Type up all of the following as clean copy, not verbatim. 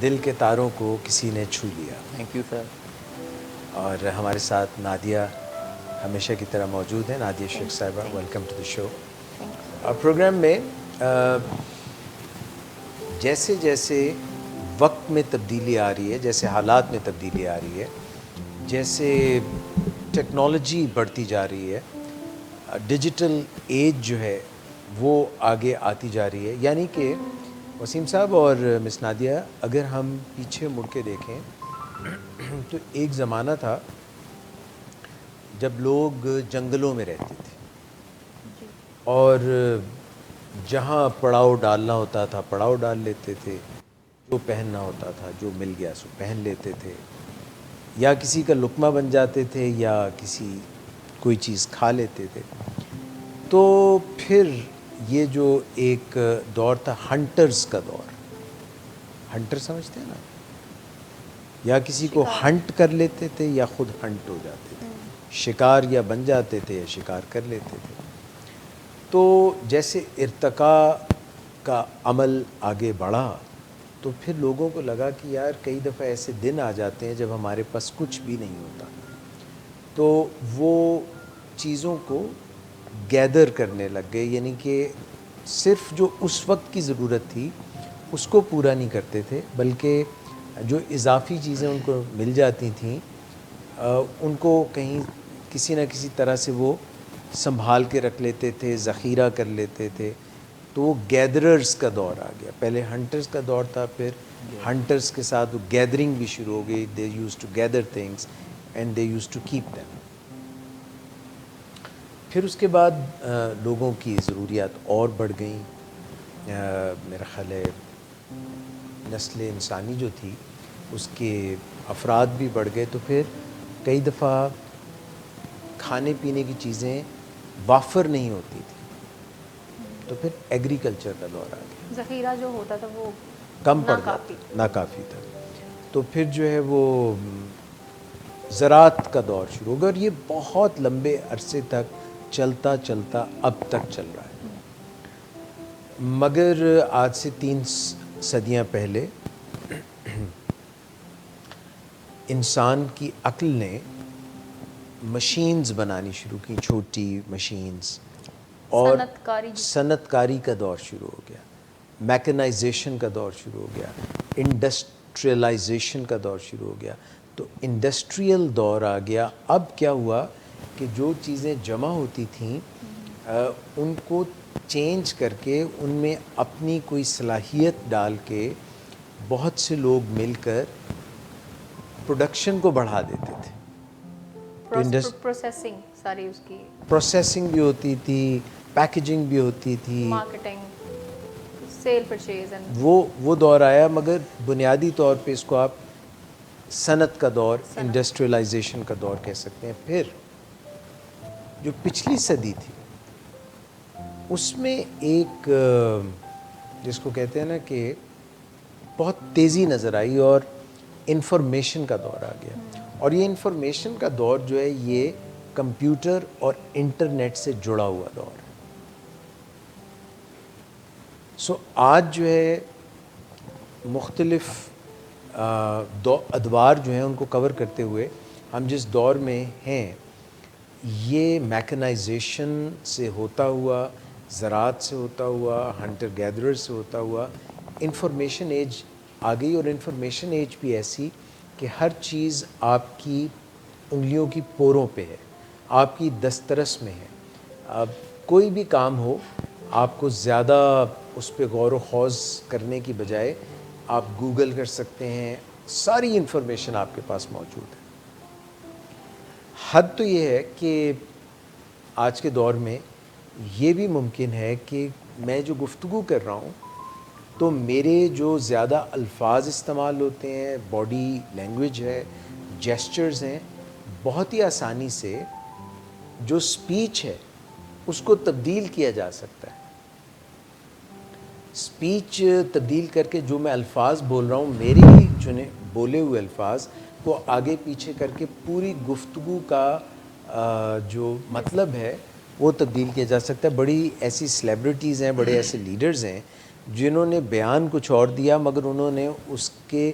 دل کے تاروں کو کسی نے چھو لیا. Thank you sir. اور ہمارے ساتھ نادیہ ہمیشہ کی طرح موجود ہیں. Nadia Sheikh Sahiba, welcome to the show. Programme میں جیسے جیسے وقت میں تبدیلی آ رہی ہے, جیسے حالات میں تبدیلی آ رہی ہے, جیسے ٹیکنالوجی بڑھتی جا رہی ہے, ڈیجیٹل ایج جو ہے وہ آگے آتی جا رہی ہے. یعنی کہ وسیم صاحب اور مس نادیہ, اگر ہم پیچھے مڑ کے دیکھیں تو ایک زمانہ تھا جب لوگ جنگلوں میں رہتے تھے اور جہاں پڑاؤ ڈالنا ہوتا تھا پڑاؤ ڈال لیتے تھے, جو پہننا ہوتا تھا جو مل گیا سو پہن لیتے تھے, یا کسی کا لقمہ بن جاتے تھے یا کسی کوئی چیز کھا لیتے تھے. تو پھر یہ جو ایک دور تھا ہنٹرز کا دور, ہنٹر سمجھتے ہیں نا, یا کسی کو ہنٹ کر لیتے تھے یا خود ہنٹ ہو جاتے تھے, شکار یا بن جاتے تھے یا شکار کر لیتے تھے. تو جیسے ارتقاء کا عمل آگے بڑھا تو پھر لوگوں کو لگا کہ یار کئی دفعہ ایسے دن آ جاتے ہیں جب ہمارے پاس کچھ بھی نہیں ہوتا, تو وہ چیزوں کو گیدر کرنے لگ گئے. یعنی کہ صرف جو اس وقت کی ضرورت تھی اس کو پورا نہیں کرتے تھے, بلکہ جو اضافی چیزیں ان کو مل جاتی تھیں ان کو کہیں کسی نہ کسی طرح سے وہ سنبھال کے رکھ لیتے تھے, ذخیرہ کر لیتے تھے. تو وہ گیدررز کا دور آ گیا. پہلے ہنٹرز کا دور تھا, پھر ہنٹرز کے ساتھ وہ گیدرنگ بھی شروع ہو گئی. They use to gather things and they use to keep them. پھر اس کے بعد لوگوں کی ضروریات اور بڑھ گئیں. میرا خیال ہے نسل انسانی جو تھی اس کے افراد بھی بڑھ گئے, تو پھر کئی دفعہ کھانے پینے کی چیزیں وافر نہیں ہوتی تھی, تو پھر ایگریکلچر کا دور آ گیا. ذخیرہ جو ہوتا تھا وہ کم پڑ جاتا, ناکافی تھا. تو پھر جو ہے وہ زراعت کا دور شروع ہو گیا, اور یہ بہت لمبے عرصے تک چلتا چلتا اب تک چل رہا ہے. مگر آج سے 3 صدیاں پہلے انسان کی عقل نے مشینز بنانی شروع کی, چھوٹی مشینز, اور صنعت کاری کا دور شروع ہو گیا, میکنائزیشن کا دور شروع ہو گیا, انڈسٹریلائزیشن کا دور شروع ہو گیا. تو انڈسٹریل دور آ گیا. اب کیا ہوا کہ جو چیزیں جمع ہوتی تھیں ان کو چینج کر کے ان میں اپنی کوئی صلاحیت ڈال کے بہت سے لوگ مل کر پروڈکشن کو بڑھا دیتے تھے. پروسیسنگ ساری اس کی, پروسیسنگ بھی ہوتی تھی, پیکیجنگ بھی ہوتی تھی, مارکیٹنگ, سیل پرچیز, وہ دور آیا. مگر بنیادی طور پہ اس کو آپ صنعت کا دور, انڈسٹریلائزیشن کا دور کہہ سکتے ہیں. پھر جو پچھلی صدی تھی اس میں ایک جس کو کہتے ہیں نا کہ بہت تیزی نظر آئی اور انفارمیشن کا دور آ گیا. اور یہ انفارمیشن کا دور جو ہے یہ کمپیوٹر اور انٹرنیٹ سے جڑا ہوا دور ہے. سو آج جو ہے مختلف ادوار جو ہیں ان کو کور کرتے ہوئے ہم جس دور میں ہیں, یہ میکنائزیشن سے ہوتا ہوا, زراعت سے ہوتا ہوا, ہنٹر گیدرر سے ہوتا ہوا انفارمیشن ایج آ گئی. اور انفارمیشن ایج بھی ایسی کہ ہر چیز آپ کی انگلیوں کی پوروں پہ ہے, آپ کی دسترس میں ہے. اب کوئی بھی کام ہو آپ کو زیادہ اس پہ غور و خوض کرنے کی بجائے آپ گوگل کر سکتے ہیں, ساری انفارمیشن آپ کے پاس موجود ہے. حد تو یہ ہے کہ آج کے دور میں یہ بھی ممکن ہے کہ میں جو گفتگو کر رہا ہوں تو میرے جو زیادہ الفاظ استعمال ہوتے ہیں, باڈی لینگویج ہے, جیسچرز ہیں, بہت ہی آسانی سے جو سپیچ ہے اس کو تبدیل کیا جا سکتا ہے. سپیچ تبدیل کر کے جو میں الفاظ بول رہا ہوں, میرے ہی چنے بولے ہوئے الفاظ کو آگے پیچھے کر کے پوری گفتگو کا جو مطلب ہے وہ تبدیل کیا جا سکتا ہے. بڑی ایسی سیلیبریٹیز ہیں, بڑے ایسے لیڈرز ہیں جنہوں نے بیان کچھ اور دیا مگر انہوں نے اس کے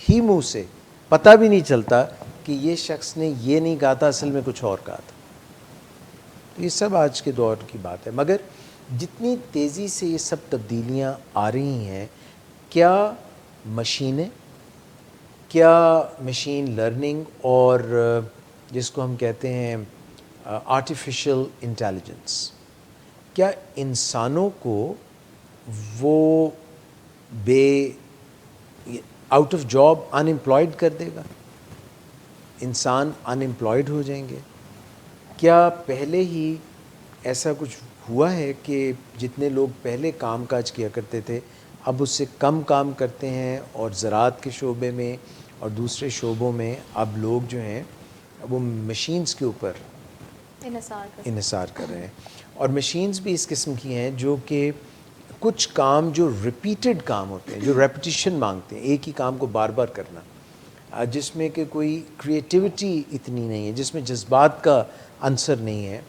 ہی منہ سے پتہ بھی نہیں چلتا کہ یہ شخص نے یہ نہیں کہا تھا، اصل میں کچھ اور کہا تھا. یہ سب آج کے دور کی بات ہے. مگر جتنی تیزی سے یہ سب تبدیلیاں آ رہی ہیں، کیا مشینیں، کیا مشین لرننگ اور جس کو ہم کہتے ہیں آرٹیفیشل انٹیلیجنس، کیا انسانوں کو وہ out of job unemployed کر دے گا؟ انسان ان امپلائڈ ہو جائیں گے؟ کیا پہلے ہی ایسا کچھ ہوا ہے کہ جتنے لوگ پہلے کام کاج کیا کرتے تھے اب اس سے کم کام کرتے ہیں، اور زراعت کے شعبے میں اور دوسرے شعبوں میں اب لوگ جو ہیں وہ مشینز کے اوپر انحصار کر رہے ہیں؟ اور مشینز بھی اس قسم کی ہیں جو کہ کچھ کام جو ریپیٹڈ کام ہوتے ہیں، جو ریپٹیشن مانگتے ہیں، ایک ہی کام کو بار بار کرنا، جس میں کہ کوئی کریٹیوٹی اتنی نہیں ہے، جس میں جذبات کا عنصر نہیں ہے،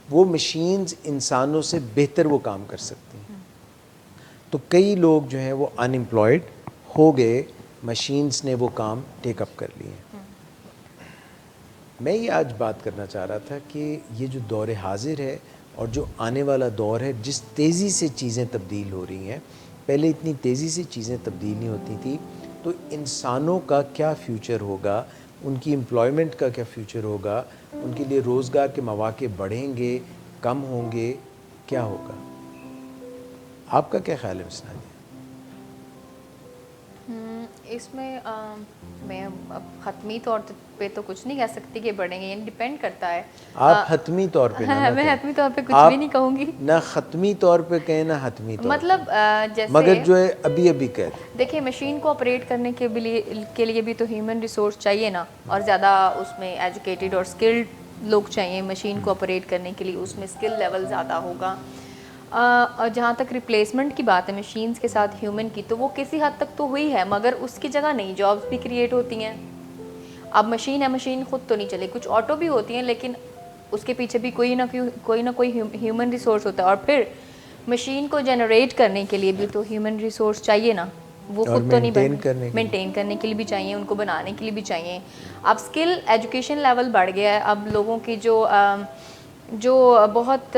وہ مشینز انسانوں سے بہتر وہ کام کر سکتی ہیں. تو کئی لوگ جو ہیں وہ ان امپلائڈ ہو گئے، مشینز نے وہ کام ٹیک اپ کر لیے. میں یہ آج بات کرنا چاہ رہا تھا کہ یہ جو دور حاضر ہے اور جو آنے والا دور ہے، جس تیزی سے چیزیں تبدیل ہو رہی ہیں، پہلے اتنی تیزی سے چیزیں تبدیل نہیں ہوتی تھیں، تو انسانوں کا کیا فیوچر ہوگا، ان کی امپلائمنٹ کا کیا فیوچر ہوگا، ان کے لیے روزگار کے مواقع بڑھیں گے، کم ہوں گے، کیا ہوگا؟ آپ کا کیا خیال ہے مس نادیہ؟ اس میں میں اب حتمی طور پہ تو کچھ نہیں کہہ سکتی کہ بڑھیں گے، یعنی ڈیپینڈ کرتا ہے. آپ حتمی طور پہ نہ میں حتمی طور پہ کچھ بھی نہیں کہوں گی، نہ ختمی طور پہ کہیں نہ حتمی طور مطلب جیسے مگر جو ہے ابھی ابھی کہہ دیں. دیکھیں مشین کو آپریٹ کرنے کے لیے بھی تو ہیومن ریسورس چاہیے نا، اور زیادہ اس میں ایجوکیٹڈ اور اسکلڈ لوگ چاہیے مشین کو آپریٹ کرنے کے لیے، اس میں اسکل لیول زیادہ ہوگا. اور جہاں تک ریپلیسمنٹ کی بات ہے مشینز کے ساتھ ہیومن کی، تو وہ کسی حد تک تو ہوئی ہے، مگر اس کی جگہ نئی جابس بھی کریٹ ہوتی ہیں. اب مشین ہے، مشین خود تو نہیں چلے، کچھ آٹو بھی ہوتی ہیں لیکن اس کے پیچھے بھی کوئی نہ کوئی ہیومن ریسورس ہوتا ہے. اور پھر مشین کو جنریٹ کرنے کے لیے بھی تو ہیومن ریسورس چاہیے نا، وہ خود تو نہیں مینٹین کرنے کے لیے بھی چاہیے، ان کو بنانے کے لیے بھی چاہیے. اب اسکل ایجوکیشن لیول بڑھ گیا ہے، اب لوگوں کی جو بہت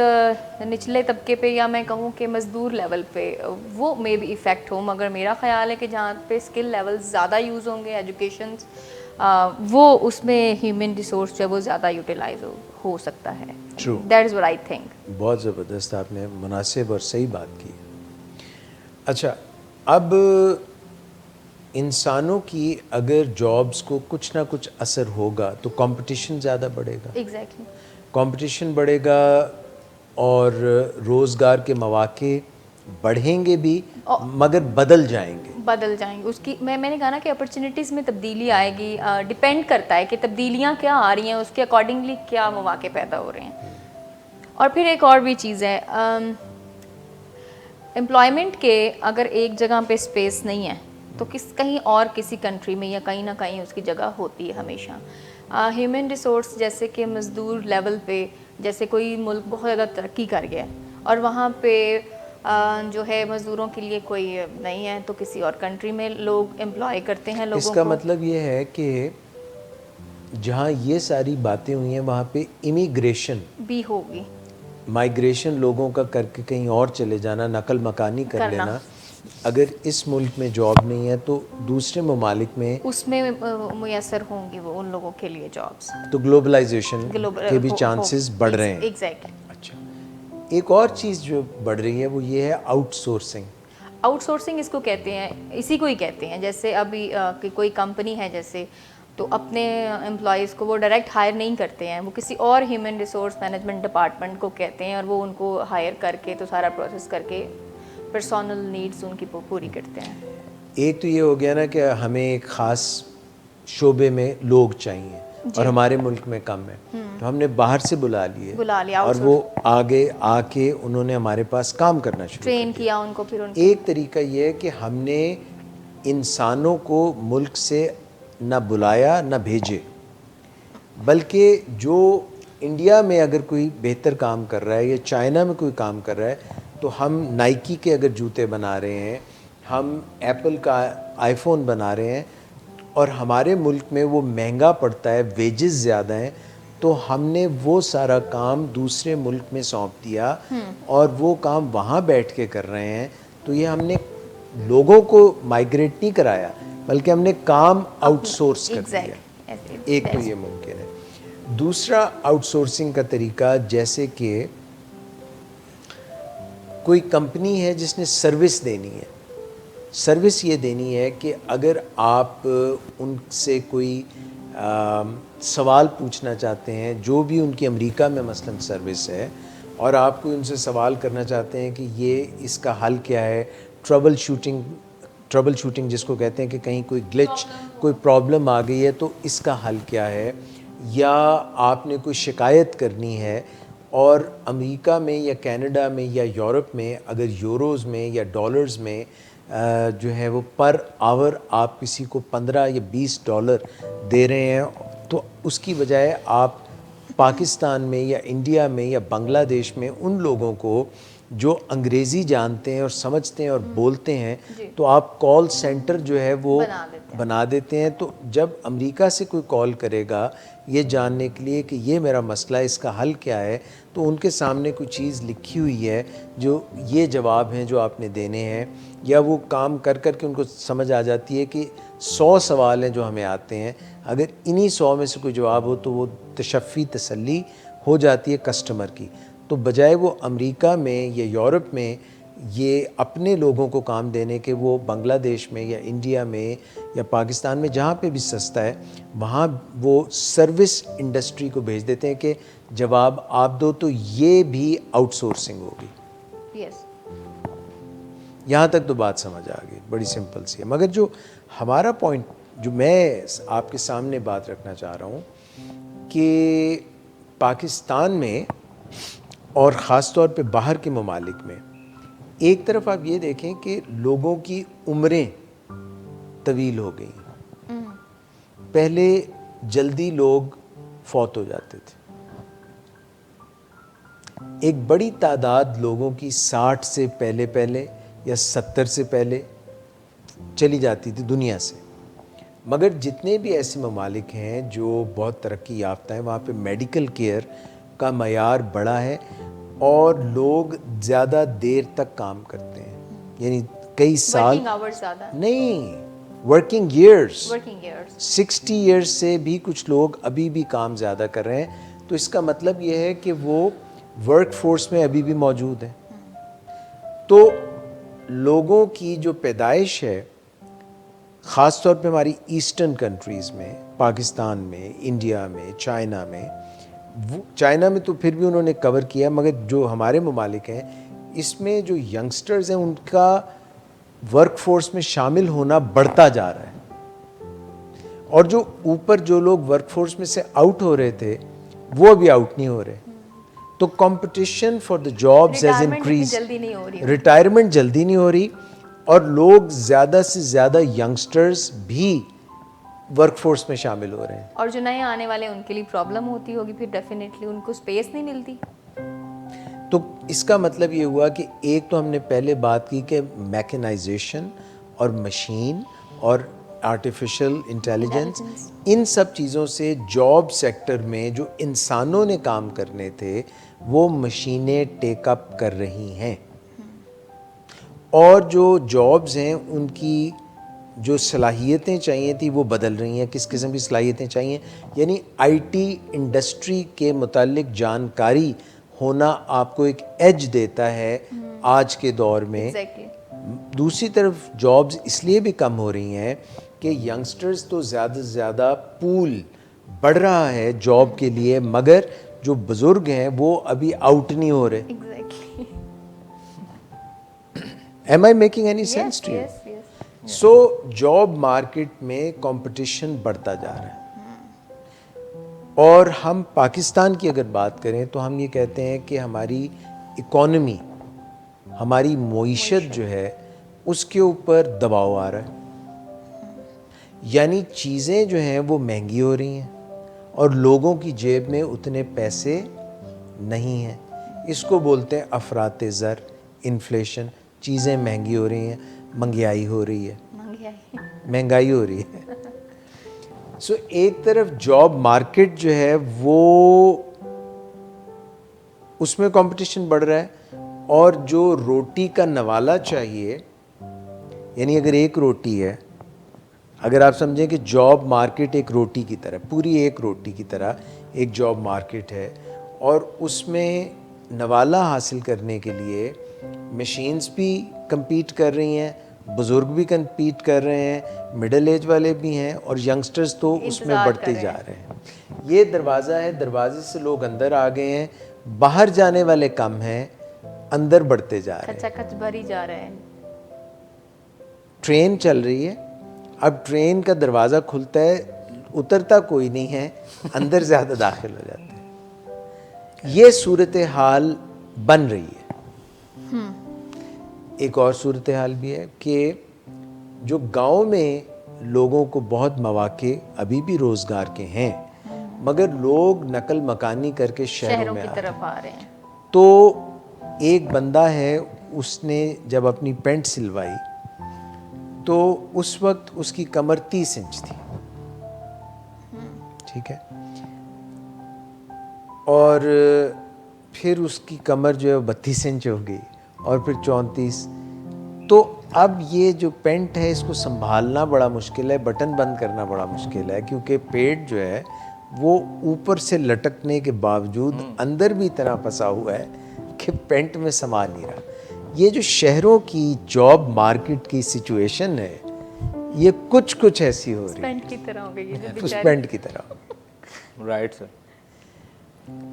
نچلے طبقے پہ، یا میں کہوں کہ مزدور لیول پہ، وہ میں بھی ایفیکٹ ہو. مگر میرا خیال ہے کہ جہاں پہ اسکل لیول زیادہ یوز ہوں گے ایجوکیشن، وہ اس میں ہیومن ریسورس جو ہے وہ زیادہ یوٹیلائز ہو سکتا ہے. That is what I think. بہت زبردست، آپ نے مناسب اور صحیح بات کی. اچھا، اب انسانوں کی اگر جابس کو کچھ نہ کچھ اثر ہوگا تو کمپٹیشن زیادہ بڑھے گا. ایگزیکٹلی، کمپٹیشن بڑھے گا اور روزگار کے مواقع بڑھیں گے بھی، مگر بدل جائیں گے. اس کی میں نے کہا نا کہ اپرچونیٹیز میں تبدیلی آئے گی. ڈپینڈ کرتا ہے کہ تبدیلیاں کیا آ رہی ہیں، اس کے اکارڈنگلی کیا مواقع پیدا ہو رہے ہیں. اور پھر ایک اور بھی چیز ہے، امپلائمنٹ کے اگر ایک جگہ پہ اسپیس نہیں ہے تو کہیں اور کسی کنٹری میں یا کہیں نہ کہیں اس کی جگہ ہوتی ہے ہمیشہ. ہیومن ریسورس جیسے کہ مزدور لیول پہ، جیسے کوئی ملک بہت زیادہ ترقی کر گیا ہے اور وہاں پہ جو ہے مزدوروں کے لیے کوئی نہیں ہے، تو کسی اور کنٹری میں لوگ امپلائی کرتے ہیں لوگوں کو. اس کا مطلب یہ ہے کہ جہاں یہ ساری باتیں ہوئی ہیں وہاں پہ امیگریشن بھی ہوگی، مائیگریشن لوگوں کا کر کے کہیں اور چلے جانا، نقل مکانی کر لینا. اگر اس ملک میں جاب نہیں ہے تو دوسرے ممالک میں اس میں میسر ہوں گی وہ ان لوگوں کے لیے جابس. تو گلوبلائزیشن کے بھی چانسز بڑھ رہے ہیں. ایگزیکٹلی. اچھا، ایک اور چیز جو بڑھ رہی ہے وہ یہ ہے آؤٹ سورسنگ. آؤٹ سورسنگ اس کو کہتے ہیں، اسی کو ہی کہتے ہیں. جیسے ابھی کوئی کمپنی ہے جیسے، تو اپنے امپلائیز کو وہ ڈائریکٹ ہائر نہیں کرتے ہیں، وہ کسی اور ہیومن ریسورس مینجمنٹ ڈپارٹمنٹ کو کہتے ہیں، اور وہ ان کو ہائر کر کے تو سارا پروسیس کر کے پرسونل نیڈس ان کی پوری کرتے ہیں. ایک تو یہ ہو گیا نا کہ ہمیں ایک خاص شعبے میں لوگ چاہیے اور ہمارے ملک میں کم ہے، تو ہم نے باہر سے بلا لیے اور وہ آگے آ کے انہوں نے ہمارے پاس کام کرنا شروع ٹرین کیا ان کو. پھر ایک طریقہ یہ ہے کہ ہم نے انسانوں کو ملک سے نہ بلایا نہ بھیجے، بلکہ جو انڈیا میں اگر کوئی بہتر کام کر رہا ہے یا چائنا میں کوئی کام کر رہا ہے تو ہم نائکی کے اگر جوتے بنا رہے ہیں, ہم ایپل کا آئی فون بنا رہے ہیں, اور ہمارے ملک میں وہ مہنگا پڑتا ہے, ویجز زیادہ ہیں, تو ہم نے وہ سارا کام دوسرے ملک میں سونپ دیا اور وہ کام وہاں بیٹھ کے کر رہے ہیں. تو یہ ہم نے لوگوں کو مائگریٹ نہیں کرایا, بلکہ ہم نے کام آؤٹ سورس کر دیا. ایک تو یہ ممکن ہے. دوسرا آؤٹ سورسنگ کا طریقہ, جیسے کہ کوئی کمپنی ہے جس نے سروس دینی ہے. سروس یہ دینی ہے کہ اگر آپ ان سے کوئی سوال پوچھنا چاہتے ہیں, جو بھی ان کی امریکہ میں مثلاً سروس ہے, اور آپ کو ان سے سوال کرنا چاہتے ہیں کہ یہ اس کا حل کیا ہے, ٹربل شوٹنگ جس کو کہتے ہیں کہ کہیں کوئی گلچ, کوئی پرابلم آ گئی ہے تو اس کا حل کیا ہے, یا آپ نے کوئی شکایت کرنی ہے, اور امریکہ میں یا کینیڈا میں یا یورپ میں اگر یوروز میں یا ڈالرز میں جو ہے وہ پر آور آپ کسی کو $15 یا $20 دے رہے ہیں, تو اس کی بجائے آپ پاکستان میں یا انڈیا میں یا بنگلہ دیش میں ان لوگوں کو جو انگریزی جانتے ہیں اور سمجھتے ہیں اور بولتے ہیں, تو آپ کال سینٹر جو ہے وہ بنا دیتے ہیں. تو جب امریکہ سے کوئی کال کرے گا یہ جاننے کے لیے کہ یہ میرا مسئلہ ہے, اس کا حل کیا ہے, تو ان کے سامنے کوئی چیز لکھی ہوئی ہے جو یہ جواب ہیں جو آپ نے دینے ہیں, یا وہ کام کر کر کے ان کو سمجھ آ جاتی ہے کہ 100 سوال ہیں جو ہمیں آتے ہیں, اگر انہی 100 میں سے کوئی جواب ہو تو وہ تشفی تسلی ہو جاتی ہے کسٹمر کی. تو بجائے وہ امریکہ میں یا یورپ میں یہ اپنے لوگوں کو کام دینے کے, وہ بنگلہ دیش میں یا انڈیا میں یا پاکستان میں جہاں پہ بھی سستا ہے وہاں وہ سروس انڈسٹری کو بھیج دیتے ہیں کہ جواب آپ دو. تو یہ بھی آؤٹ سورسنگ ہوگی. یہاں تک تو بات سمجھ آ گئی, بڑی سمپل سی ہے. مگر جو ہمارا پوائنٹ, جو میں آپ کے سامنے بات رکھنا چاہ رہا ہوں, کہ پاکستان میں اور خاص طور پہ باہر کے ممالک میں ایک طرف آپ یہ دیکھیں کہ لوگوں کی عمریں طویل ہو گئی ہیں. پہلے جلدی لوگ فوت ہو جاتے تھے, ایک بڑی تعداد لوگوں کی 60 سے پہلے یا 70 سے پہلے چلی جاتی تھی دنیا سے. مگر جتنے بھی ایسے ممالک ہیں جو بہت ترقی یافتہ ہیں, وہاں پہ میڈیکل کیئر کا معیار بڑا ہے اور لوگ زیادہ دیر تک کام کرتے ہیں, یعنی کئی سال نہیں, ورکنگ ایئرز 60 ایئرز سے بھی کچھ لوگ ابھی بھی کام زیادہ کر رہے ہیں. تو اس کا مطلب یہ ہے کہ وہ ورک فورس میں ابھی بھی موجود ہیں. تو لوگوں کی جو پیدائش ہے خاص طور پہ ہماری ایسٹرن کنٹریز میں, پاکستان میں, انڈیا میں, چائنا میں, چائنا میں تو پھر بھی انہوں نے کور کیا, مگر جو ہمارے ممالک ہیں اس میں جو ینگسٹرز ہیں ان کا ورک فورس میں شامل ہونا بڑھتا جا رہا ہے, اور جو اوپر جو لوگ ورک فورس میں سے آؤٹ ہو رہے تھے وہ ابھی آؤٹ نہیں ہو رہے. تو competition for the jobs has increase, retirement جلدی نہیں ہو رہی, اور لوگ زیادہ سے زیادہ ینگسٹرز بھی ورک فورس میں شامل ہو رہے ہیں. اور جو نئے آنے والے ان کے لیے پرابلم ہوتی ہوگی, پھر ڈیفینیٹلی ان کو اسپیس نہیں ملتی. تو اس کا مطلب یہ ہوا کہ ایک تو ہم نے پہلے بات کی کہ میکنائزیشن اور مشین اور آرٹیفیشل انٹیلیجنس, ان سب چیزوں سے جاب سیکٹر میں جو انسانوں نے کام کرنے تھے وہ مشینیں ٹیک اپ کر رہی ہیں, اور جو جابز ہیں ان کی جو صلاحیتیں چاہیے تھیں وہ بدل رہی ہیں. کس قسم کی صلاحیتیں چاہیے, یعنی آئی ٹی انڈسٹری کے متعلق جانکاری ہونا آپ کو ایک ایج دیتا ہے آج کے دور میں. دوسری طرف جابز اس لیے بھی کم ہو رہی ہیں کہ ینگسٹرز تو زیادہ سے زیادہ پول بڑھ رہا ہے جاب کے لیے, مگر جو بزرگ ہیں وہ ابھی آؤٹ نہیں ہو رہے. Am I making any sense to you? So job market میں کمپٹیشن بڑھتا جا رہا ہے. اور ہم پاکستان کی اگر بات کریں تو ہم یہ کہتے ہیں کہ ہماری اکانومی, ہماری معیشت جو ہے اس کے اوپر دباؤ آ رہا ہے, یعنی چیزیں جو ہیں وہ مہنگی ہو رہی ہیں اور لوگوں کی جیب میں اتنے پیسے نہیں ہیں. اس کو بولتے ہیں افراط زر, انفلیشن, چیزیں مہنگی ہو رہی ہیں, مہنگائی ہو رہی ہے, مہنگائی ہو رہی ہے. سو ایک طرف جاب مارکیٹ جو ہے وہ اس میں کمپٹیشن بڑھ رہا ہے, اور جو روٹی کا نوالا چاہیے, یعنی اگر ایک روٹی ہے, اگر آپ سمجھیں کہ جاب مارکیٹ ایک روٹی کی طرح, پوری ایک روٹی کی طرح ایک جاب مارکیٹ ہے, اور اس میں نوالا حاصل کرنے کے لیے مشینز بھی کمپیٹ کر رہی ہیں, بزرگ بھی کمپیٹ کر رہے ہیں, مڈل ایج والے بھی ہیں, اور ینگسٹرز تو اس میں بڑھتے جا رہے ہیں. یہ دروازہ ہے, دروازے سے لوگ اندر آ گئے ہیں, باہر جانے والے کم ہیں, اندر بڑھتے جا رہے ہیں. کچا کچ بھری جا رہے ہیں. ٹرین چل رہی ہے, اب ٹرین کا دروازہ کھلتا ہے, اترتا کوئی نہیں ہے, اندر زیادہ داخل ہو جاتے ہیں. یہ صورتحال بن رہی ہے. ایک اور صورتحال بھی ہے کہ جو گاؤں میں لوگوں کو بہت مواقع ابھی بھی روزگار کے ہیں, مگر لوگ نقل مکانی کر کے شہروں میں کی طرف آ رہے ہیں. تو ایک بندہ ہے, اس نے جب اپنی پینٹ سلوائی تو اس وقت اس کی کمر 30 انچ تھی, ٹھیک ہے, اور پھر اس کی کمر جو ہے 32 انچ ہو گئی, اور پھر 34. تو اب یہ جو پینٹ ہے اس کو سنبھالنا بڑا مشکل ہے, بٹن بند کرنا بڑا مشکل ہے, کیونکہ پیٹ جو ہے وہ اوپر سے لٹکنے کے باوجود اندر بھی اتنا پھنسا ہوا ہے کہ پینٹ میں سما نہیں رہا. یہ جو شہروں کی جاب مارکیٹ کی سچویشن ہے, یہ کچھ ایسی ہو رہی ہے, پینٹ کی طرح ہو گئی, اس پینٹ کی طرح. Right sir.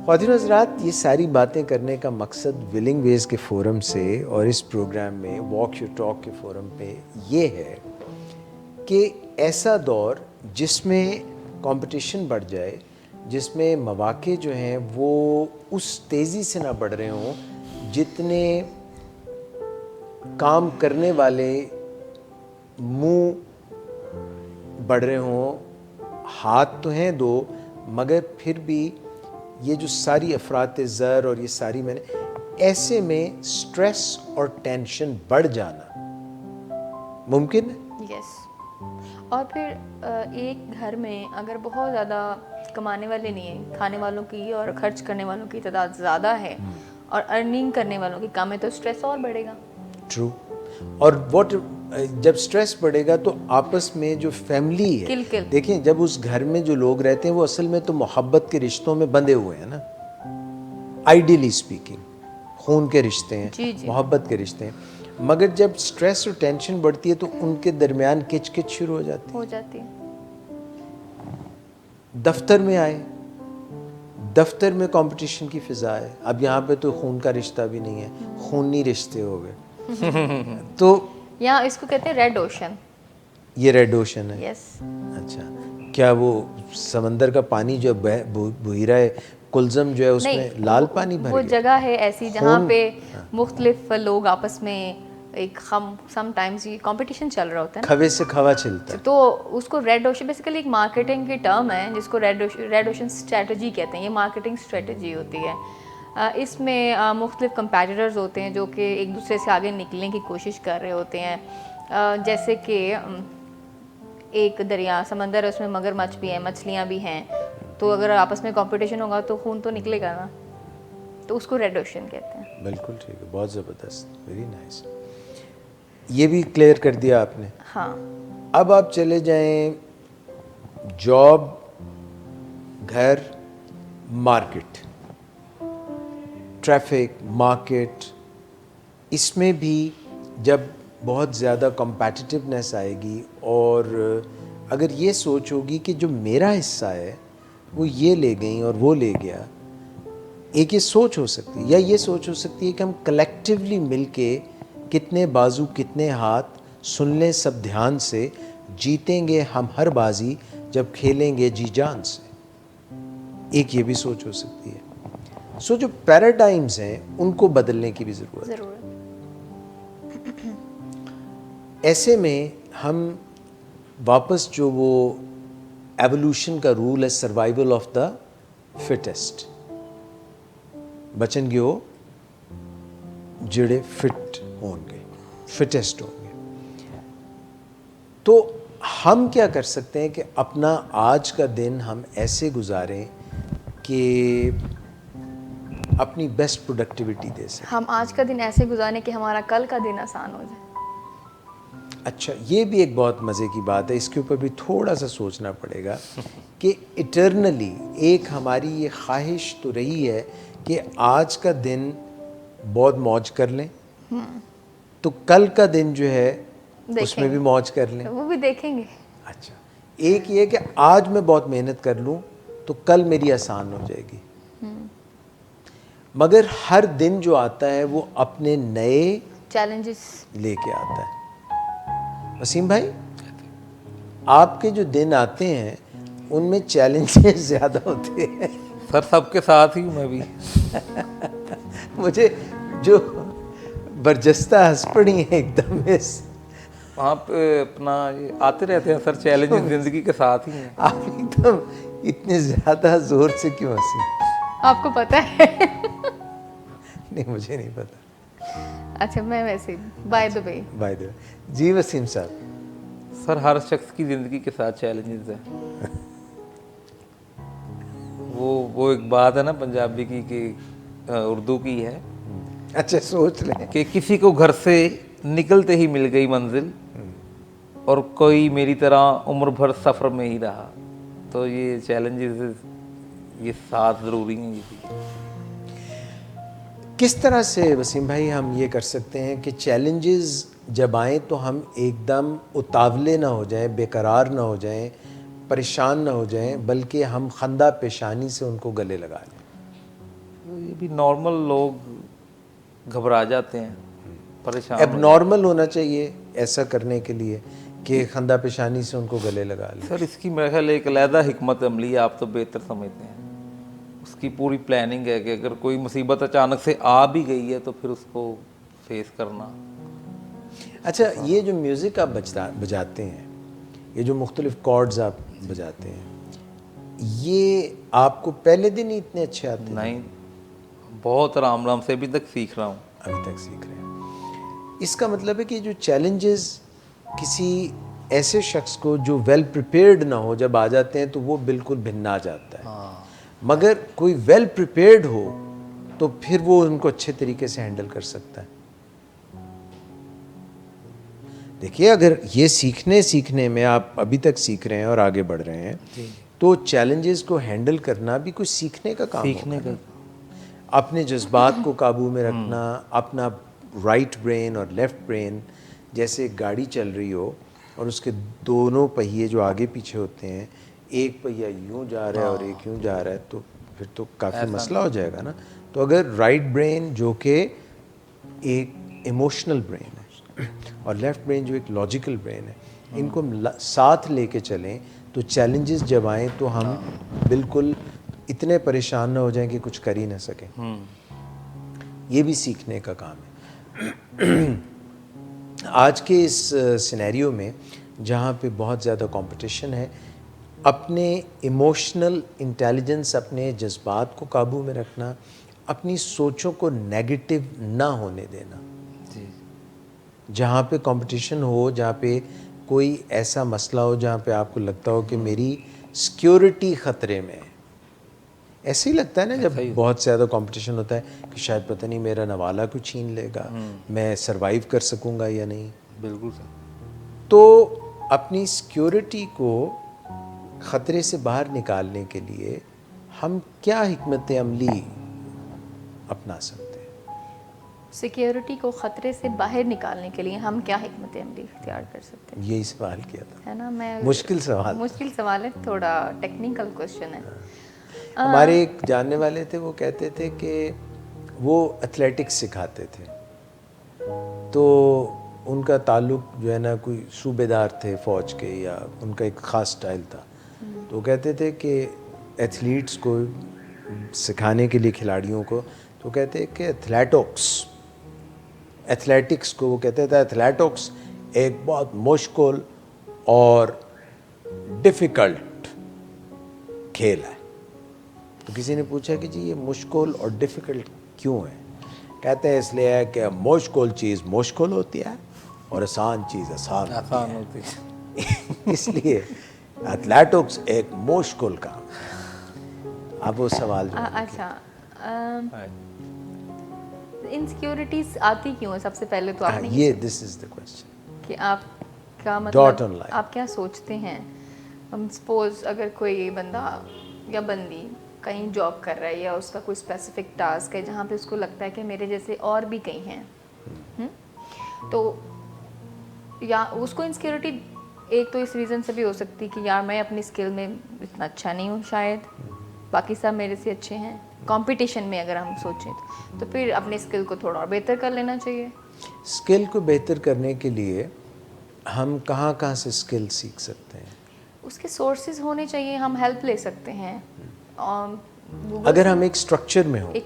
خواتین حضرات, یہ ساری باتیں کرنے کا مقصد ولنگ ویز کے فورم سے اور اس پروگرام میں واک یور ٹاک کے فورم پہ یہ ہے کہ ایسا دور جس میں کمپٹیشن بڑھ جائے, جس میں مواقع جو ہیں وہ اس تیزی سے نہ بڑھ رہے ہوں جتنے کام کرنے والے منہ بڑھ رہے ہوں. ہاتھ تو ہیں دو, مگر پھر بھی یہ جو ساری افراط زر اور یہ ساری میں نے, ایسے میں سٹریس اور ٹینشن بڑھ جانا ممکن ہے. یس. اور پھر ایک گھر میں اگر بہت زیادہ کمانے والے نہیں ہیں, کھانے والوں کی اور خرچ کرنے والوں کی تعداد زیادہ ہے, اور ارننگ کرنے والوں کی کم ہے, تو سٹریس اور بڑھے گا. ٹرو. اور جب سٹریس بڑھے گا تو آپس میں جو فیملی ہے, دیکھیں جب اس گھر میں جو لوگ رہتے ہیں وہ اصل میں تو محبت کے رشتوں میں بندھے ہوئے ہیں نا, آئیڈیلی اسپیکنگ, خون کے رشتے ہیں, محبت کے رشتے ہیں, مگر جب سٹریس اور ٹینشن بڑھتی ہے تو ان کے درمیان کچ کچ شروع ہو جاتی ہے. دفتر میں آئے, دفتر میں کمپٹیشن کی فضا ہے. اب یہاں پہ تو خون کا رشتہ بھی نہیں ہے, خونی رشتے ہو گئے. تو یہاں اس کو کہتے ہیں ریڈ اوشن. یہ ریڈ اوشن ہے. یس. اچھا, کیا وہ سمندر کا پانی جو بحیرہ کلزم جو ہے اس میں لال پانی بھر گیا؟ وہ جگہ ہے ایسی جہاں پہ مختلف لوگ آپس میں ایک سم ٹائمز یہ کمپٹیشن چل رہا ہوتا ہے, کھوے سے کھوا چلتا ہے, تو اس کو ریڈ اوشن بیسیکلی ایک مارکیٹنگ کی ٹرم ہے جس کو ریڈ اوشن اسٹریٹجی کہتے ہیں. یہ مارکیٹنگ اسٹریٹجی ہوتی ہے. اس میں مختلف کمپیٹیٹرز ہوتے ہیں جو کہ ایک دوسرے سے آگے نکلنے کی کوشش کر رہے ہوتے ہیں. جیسے کہ ایک دریا سمندر ہے, اس میں مگر مچھ بھی ہیں, مچھلیاں بھی ہیں, تو اگر آپس میں کمپٹیشن ہوگا تو خون تو نکلے گا نا, تو اس کو ریڈ اوشن کہتے ہیں. بالکل ٹھیک ہے, بہت زبردست, ویری نائس. یہ بھی کلیئر کر دیا آپ نے. ہاں. اب آپ چلے جائیں جاب, گھر, مارکیٹ, ٹریفک, مارکیٹ, اس میں بھی جب بہت زیادہ کمپیٹیٹیونیس آئے گی, اور اگر یہ سوچ ہوگی کہ جو میرا حصہ ہے وہ یہ لے گئیں اور وہ لے گیا, ایک یہ سوچ ہو سکتی ہے, یا یہ سوچ ہو سکتی ہے کہ ہم کلیکٹیولی مل کے کتنے بازو کتنے ہاتھ, سن لیں سب دھیان سے, جیتیں گے ہم ہر بازی جب کھیلیں گے جی جان سے. ایک یہ بھی سوچ ہو سکتی ہے. سو جو پیراڈائمز ہیں ان کو بدلنے کی بھی ضرورت ہے. ایسے میں ہم واپس جو وہ ایوولوشن کا رول ہے, survival of the fittest, Bachchan give جڑے فٹ ہوں گے, فٹیسٹ ہوں گے. تو ہم کیا کر سکتے ہیں کہ اپنا آج کا دن ہم ایسے گزاریں کہ اپنی بیسٹ پروڈکٹیوٹی دے سکیں. ہم آج کا دن ایسے گزاریں کہ ہمارا کل کا دن آسان ہو جائے. اچھا, یہ بھی ایک بہت مزے کی بات ہے, اس کے اوپر بھی تھوڑا سا سوچنا پڑے گا کہ ایٹرنلی ایک ہماری یہ خواہش تو رہی ہے کہ آج کا دن بہت موج کر لیں, تو کل کا دن جو ہے اس میں بھی موج کر لیں. وہ بھی دیکھیں گے. اچھا, ایک یہ کہ آج میں بہت محنت کر لوں تو کل میری آسان ہو جائے گی. مگر ہر دن جو آتا ہے وہ اپنے نئے چیلنجز لے کے آتا ہے. وسیم بھائی, آپ کے جو دن آتے ہیں ان میں چیلنجز زیادہ ہوتے ہیں. سر سب کے ساتھ ہی میں بھی. مجھے جو برجستہ ہنس پڑی ہیں ایک دم وہاں پہ اپنا یہ آتے رہتے ہیں سر, چیلنجز زندگی کے ساتھ ہی ہیں. آپ ایک دم اتنے زیادہ زور سے کیوں ہنسی؟ آپ کو پتہ ہے؟ نہیں, مجھے نہیں پتا. اچھا, میں ویسے by the way. By the way. جی وسیم صاحب. سر ہر شخص کی زندگی کے ساتھ چیلنجز ہیں. وہ ایک بات ہے نا پنجابی کی کہ اردو کی ہے. اچھا, سوچ لیں کہ کسی کو گھر سے نکلتے ہی مل گئی منزل اور کوئی میری طرح عمر بھر سفر میں ہی رہا. تو یہ چیلنجز یہ ساتھ ضروری ہیں. کس طرح سے وسیم بھائی ہم یہ کر سکتے ہیں کہ چیلنجز جب آئیں تو ہم ایک دم اتاولے نہ ہو جائیں, بے قرار نہ ہو جائیں, پریشان نہ ہو جائیں, بلکہ ہم خندہ پیشانی سے ان کو گلے لگا لیں. یہ بھی نارمل لوگ گھبرا جاتے ہیں, پریشان. اب نارمل ہونا چاہیے ایسا کرنے کے لیے کہ خندہ پیشانی سے ان کو گلے لگا لیں. سر اس کی میرے خیال ایک علیحدہ حکمت عملی ہے, آپ تو بہتر سمجھتے ہیں. اس کی پوری پلاننگ ہے کہ اگر کوئی مصیبت اچانک سے آ بھی گئی ہے تو پھر اس کو فیس کرنا. اچھا, یہ جو میوزک آپ بجاتے ہیں, یہ جو مختلف کارڈز آپ بجاتے ہیں, یہ آپ کو پہلے دن ہی اتنے اچھے آتے ہیں؟ نہیں, بہت آرام سے ابھی تک سیکھ رہا ہوں. ابھی تک سیکھ رہے ہیں. اس کا مطلب ہے کہ جو چیلنجز کسی ایسے شخص کو جو ویل پریپیئرڈ نہ ہو جب آ جاتے ہیں تو وہ بالکل بھنا جاتا ہے. مگر کوئی ویل پریپیئرڈ ہو تو پھر وہ ان کو اچھے طریقے سے ہینڈل کر سکتا ہے. دیکھیے, اگر یہ سیکھنے میں آپ ابھی تک سیکھ رہے ہیں اور آگے بڑھ رہے ہیں تو چیلنجز کو ہینڈل کرنا بھی کوئی سیکھنے کا کام ہوگا. اپنے جذبات کو قابو میں رکھنا, اپنا رائٹ برین اور لیفٹ برین, جیسے گاڑی چل رہی ہو اور اس کے دونوں پہیے جو آگے پیچھے ہوتے ہیں, ایک پہیہ یوں جا رہا ہے اور ایک یوں جا رہا ہے, تو پھر تو کافی مسئلہ ہو جائے گا نا. تو اگر رائٹ برین جو کہ ایک ایموشنل برین ہے اور لیفٹ برین جو ایک لاجیکل برین ہے, ان کو ساتھ لے کے چلیں تو چیلنجز جب آئیں تو ہم بالکل اتنے پریشان نہ ہو جائیں کہ کچھ کر ہی نہ سکیں. یہ بھی سیکھنے کا کام ہے. آج کے اس سینیریو میں جہاں پہ بہت زیادہ کمپٹیشن ہے, اپنے ایموشنل انٹیلیجنس, اپنے جذبات کو قابو میں رکھنا, اپنی سوچوں کو نیگیٹو نہ ہونے دینا. جہاں پہ کمپٹیشن ہو, جہاں پہ کوئی ایسا مسئلہ ہو جہاں پہ آپ کو لگتا ہو کہ میری سیکیورٹی خطرے میں ہے, ایسے ہی لگتا ہے نا جب بہت زیادہ کمپٹیشن ہوتا ہے کہ شاید پتہ نہیں میرا نوالا کو چھین لے گا, میں سروائیو کر سکوں گا یا نہیں. بالکل سر. تو اپنی سیکیورٹی کو خطرے سے باہر نکالنے کے لیے ہم کیا حکمت عملی اپنا سکتے ہیں؟ سیکیورٹی کو خطرے سے باہر نکالنے کے لیے ہم کیا حکمت عملی اختیار کر سکتے ہیں؟ یہی سوال کیا تھا, ہے نا. میں مشکل سوال ہے, تھوڑا ٹیکنیکل کوشچن ہے. ہمارے ایک جاننے والے تھے, وہ کہتے تھے کہ وہ ایتھلیٹکس سکھاتے تھے, تو ان کا تعلق جو ہے نا کوئی صوبے دار تھے فوج کے, یا ان کا ایک خاص سٹائل تھا. تو وہ کہتے تھے کہ ایتھلیٹس کو سکھانے کے لیے, کھلاڑیوں کو, تو کہتے ہیں کہ ایتھلیٹکس کو وہ کہتے تھے ایتھلیٹکس ایک بہت مشکل اور ڈیفیکلٹ کھیل ہے. تو کسی نے پوچھا کہ جی یہ مشکل اور ڈیفیکلٹ کیوں ہے؟ کہتے ہیں اس لیے ہے کہ مشکل چیز مشکل ہوتی ہے اور آسان چیز آسان آسان ہوتی ہے. اس لیے ایتھلیٹکس ایک مشکل کام ہے. اب وہ سوال جو اچھا انسیکیورٹیز آتی کیوں ہے؟ سب سے پہلے تو آپ نے یہ دس از دا کوسچن کہ آپ کا Dot مطلب on line. آپ کیا سوچتے ہیں؟ سپوز اگر کوئی بندہ یا بندی کہیں جاب کر رہا ہے یا اس کا کوئی اسپیسیفک ٹاسک ہے جہاں پہ اس کو لگتا ہے کہ میرے جیسے اور بھی کئی ہیں تو یا اس کو انسیکیورٹی ایک تو اس ریزن سے بھی ہو سکتی کہ یار میں اپنی اسکل میں اتنا اچھا نہیں ہوں شاید، باقی سب میرے سے اچھے ہیں. کمپٹیشن میں اگر ہم سوچیں تو پھر اپنی اسکل کو تھوڑا اور بہتر کر لینا چاہیے. اسکل کو بہتر کرنے کے لیے ہم کہاں کہاں سے اسکل سیکھ سکتے ہیں؟ اس کے سورسز ہونے چاہیے، ہم ہیلپ لے سکتے ہیں. اگر ہم ایک اسٹرکچر میں ہوں، ایک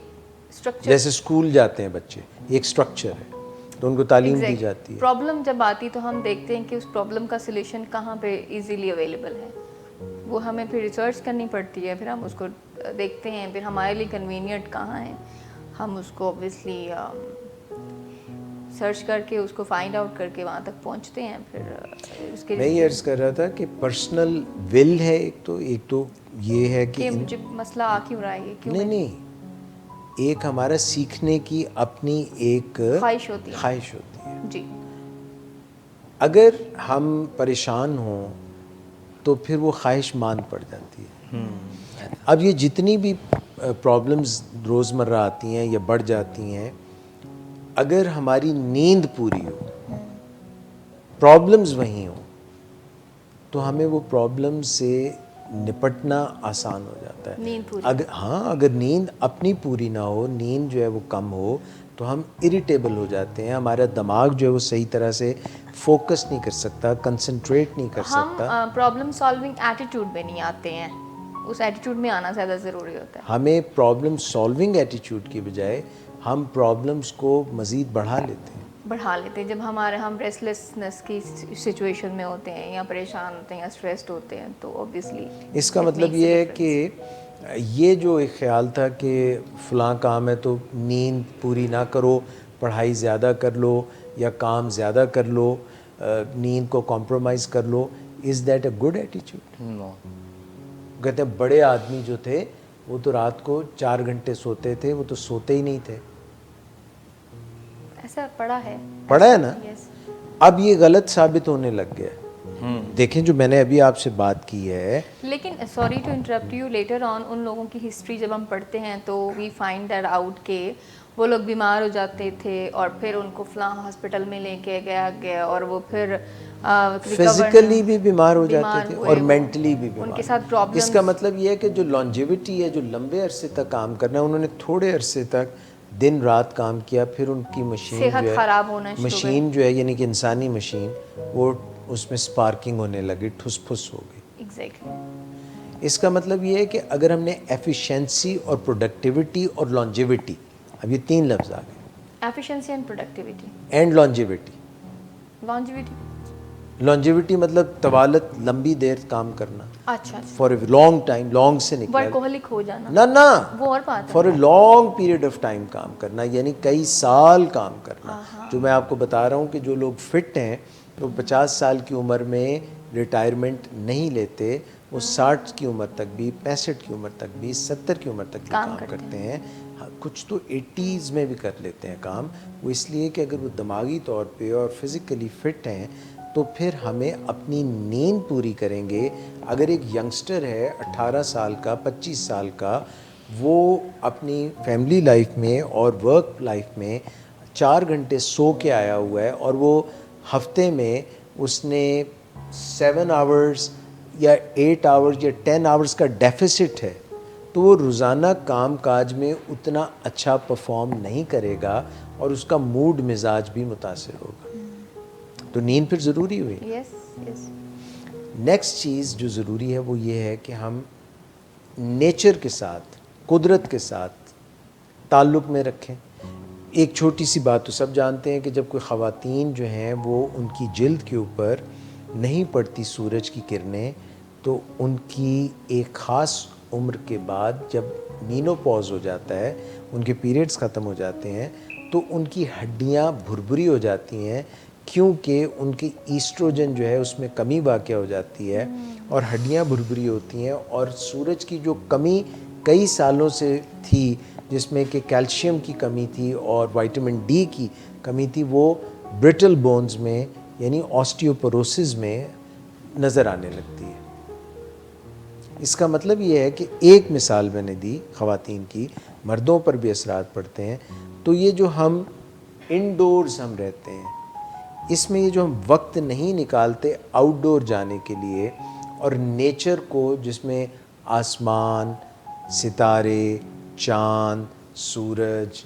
اسٹرکچر جیسے اسکول جاتے ہیں بچے، ایک اسٹرکچر ہے تو ان کو تعلیم دی جاتی ہے. پرابلم جب آتی تو ہم دیکھتے ہیں کہ اس پرابلم کا سلیوشن کہاں پہ ایزیلی اویلیبل ہے، وہ ہمیں پھر ریسرچ کرنی پڑتی ہے، پھر ہم اس کو دیکھتے ہیں، پھر ہمارے لیے کنوینئنٹ کہاں ہے، ہم اس کو اوبویسلی سرچ کر کے اس کو فائنڈ آؤٹ کر کے وہاں تک پہنچتے ہیں. پھر اس کے میں یہ عرض کر رہا تھا کہ پرسنل ول ہے ایک تو یہ ہے کہ مجھے مسئلہ آ کیوں رہا ہے یہ کیوں نہیں ایک ہمارا سیکھنے کی اپنی ایک خواہش ہوتی ہے. جی اگر ہم پریشان ہوں تو پھر وہ خواہش مان پڑ جاتی ہے. اب یہ جتنی بھی پرابلمز روزمرہ آتی ہیں یا بڑھ جاتی ہیں، اگر ہماری نیند پوری ہو، پرابلمز وہیں ہوں، تو ہمیں وہ پرابلم سے نپٹنا آسان ہو جاتا ہے. نیند پوری اگر نیند اپنی پوری نہ ہو، نیند جو ہے وہ کم ہو، تو ہم اریٹیبل ہو جاتے ہیں. ہمارا دماغ جو ہے وہ صحیح طرح سے فوکس نہیں کر سکتا، کنسنٹریٹ نہیں کر سکتا. ہم پرابلم سالونگ ایٹیٹیوڈ میں نہیں آتے ہیں، اس ایٹیٹیوڈ میں آنا زیادہ ضروری ہوتا ہے. ہمیں پرابلم سالونگ ایٹیٹیوڈ کی بجائے ہم پرابلمس کو مزید بڑھا لیتے ہیں. جب ہم ریسٹلیسنس کی سچویشن میں ہوتے ہیں یا پریشان ہوتے ہیں یا اسٹریسڈ ہوتے ہیں تو اوبویسلی اس کا مطلب یہ ہے کہ یہ جو ایک خیال تھا کہ فلاں کام ہے تو نیند پوری نہ کرو، پڑھائی زیادہ کر لو یا کام زیادہ کر لو، نیند کو کمپرومائز کر لو، is that a good attitude? No. کہتے ہیں بڑے آدمی جو تھے وہ تو رات کو 4 گھنٹے سوتے تھے، وہ تو سوتے ہی نہیں تھے. ایسا پڑھا ہے نا. اب یہ غلط ثابت ہونے لگ گیا. دیکھیں جو میں نے ابھی آپ سے بات کی ہے، لیکن sorry to interrupt you, later on ان لوگوں کی ہسٹری جب ہم پڑھتے ہیں تو وی فائنڈ دیٹ آؤٹ کہ وہ لوگ بیمار ہو جاتے تھے اور پھر ان کو فلاں ہاسپٹل میں لے کے گیا اور وہ پھر فزیکلی بھی بیمار ہو جاتے تھے اور مینٹلی بھی بیمار. ان کے ساتھ پرابلم. اس کا مطلب یہ ہے کہ جو لانجیوٹی ہے، جو لمبے عرصے تک کام کرنا ہے، انہوں نے تھوڑے عرصے تک دن رات کام کیا، پھر ان کی مشین جو ہے یعنی کہ انسانی مشین، وہ اس میں سپارکنگ ہونے لگی، ٹھس پھس ہو گئی. ایگزیکٹلی. اس کا مطلب یہ ہے کہ اگر ہم نے ایفیشنسی اور پروڈکٹیوٹی اور لانجیوٹی، اب یہ 3 لفظ آ گئے، efficiency and productivity and longevity. Longevity مطلب طوالت، لمبی دیر کام کرنا. اچھا. For a long time, long سے نکلا ورکوہولک ہو جانا. نہ وہ اور بات ہے. For a long period of time کام کرنا، یعنی کئی سال کام کرنا. جو میں آپ کو بتا رہا ہوں کہ جو لوگ فٹ ہیں وہ 50 سال کی عمر میں ریٹائرمنٹ نہیں لیتے، وہ 60 کی عمر تک بھی، 65 کی عمر تک بھی، 70 کی عمر تک بھی کام کرتے ہیں. کچھ تو 80s میں بھی کر لیتے ہیں کام. وہ اس لیے کہ اگر وہ دماغی طور پہ اور فزیکلی فٹ ہیں تو پھر ہمیں اپنی نیند پوری کریں گے. اگر ایک ینگسٹر ہے 18 سال کا، 25 سال کا، وہ اپنی فیملی لائف میں اور ورک لائف میں 4 گھنٹے سو کے آیا ہوا ہے اور وہ ہفتے میں اس نے 7 آورز یا 8 آورز یا 10 آورز کا ڈیفیسٹ ہے، تو وہ روزانہ کام کاج میں اتنا اچھا پرفارم نہیں کرے گا اور اس کا موڈ مزاج بھی متاثر ہوگا. تو نیند پھر ضروری ہوئی. نیکسٹ چیز جو ضروری ہے وہ یہ ہے کہ ہم نیچر کے ساتھ، قدرت کے ساتھ تعلق میں رکھیں. ایک چھوٹی سی بات تو سب جانتے ہیں کہ جب کوئی خواتین جو ہیں وہ ان کی جلد کے اوپر نہیں پڑتی سورج کی کرنیں، تو ان کی ایک خاص عمر کے بعد جب مینوپاز ہو جاتا ہے، ان کے پیریڈز ختم ہو جاتے ہیں، تو ان کی ہڈیاں بھربھری ہو جاتی ہیں کیونکہ ان کی ایسٹروجن جو ہے اس میں کمی واقع ہو جاتی ہے اور ہڈیاں بھربھری ہوتی ہیں. اور سورج کی جو کمی کئی سالوں سے تھی جس میں کہ کیلشیم کی کمی تھی اور وائٹامن ڈی کی کمی تھی, وہ برٹل بونز میں یعنی آسٹیوپوروسس میں نظر آنے لگتی ہے. اس کا مطلب یہ ہے کہ ایک مثال میں نے دی خواتین کی, مردوں پر بھی اثرات پڑتے ہیں. تو یہ جو ہم انڈورز ہم رہتے ہیں, اس میں یہ جو ہم وقت نہیں نکالتے آؤٹ ڈور جانے کے لیے اور نیچر کو, جس میں آسمان, ستارے, چاند, سورج,